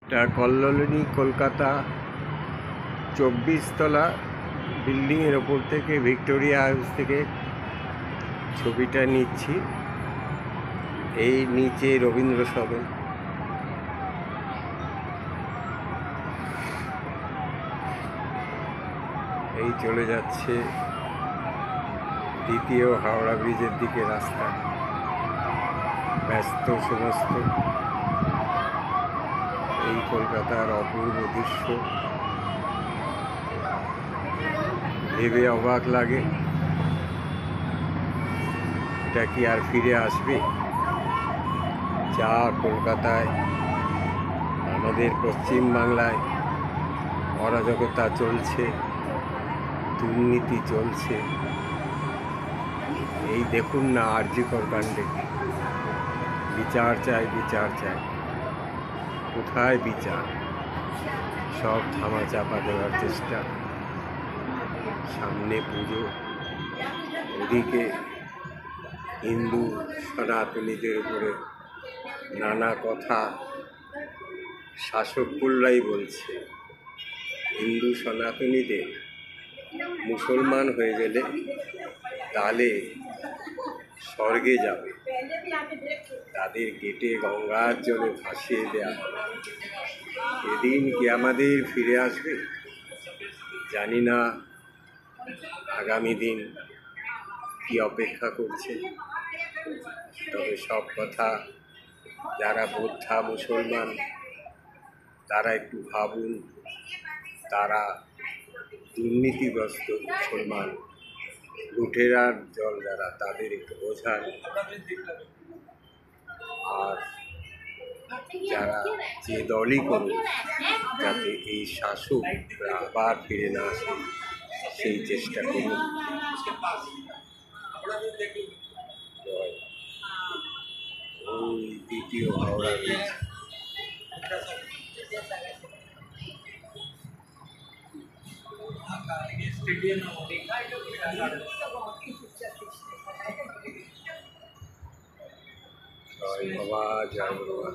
এটা কল্লোলিনী কলকাতা 24 তলা বিল্ডিংয়ের ওপর থেকে ভিক্টোরিয়া হাউস থেকে ছবিটা নিচ্ছি। এই নিচে রবীন্দ্র সদন, এই চলে যাচ্ছে দ্বিতীয় হাওড়া ব্রিজের দিকে রাস্তা, ব্যস্ত সমস্ত। এই কলকাতার অপূর্ব দৃশ্য ভেবে অবাক লাগে, এটা কি আর ফিরে আসবে? যা কলকাতায়, আমাদের পশ্চিম বাংলায় অরাজকতা চলছে, দুর্নীতি চলছে। এই দেখুন না আরজিকর কাণ্ডে, বিচার চাই, বিচার চাই। কোথায় বিচার? সব ধামা চাপা দেওয়ার চেষ্টা। সামনে পুজো, ওদিকে হিন্দু সনাতনীদের উপরে নানা কথা শাসকগুলোই বলছে। হিন্দু সনাতনীদের মুসলমান হয়ে গেলে তাহলে স্বর্গে যাবে, তাদের গেটে গঙ্গার জলে ভাসিয়ে দেওয়া হবে। এদিন কি আমাদের ফিরে আসবে? জানি না আগামী দিন কি অপেক্ষা করছে। তবে সব কথা যারা বোদ্ধা মুসলমান তারা একটু ভাবুন, তারা দুর্নীতিগ্রস্ত মুসলমান, লুটেরার জল যারা, তাদের একটু বোঝান। আর যারা যে দলই করুন, যাতে এই শাসকরা আবার ফিরে না আসে সেই চেষ্টা করুন। ওই দ্বিতীয় হাওড়া ব্রিজ, জয় বাবা, জয় বাবা।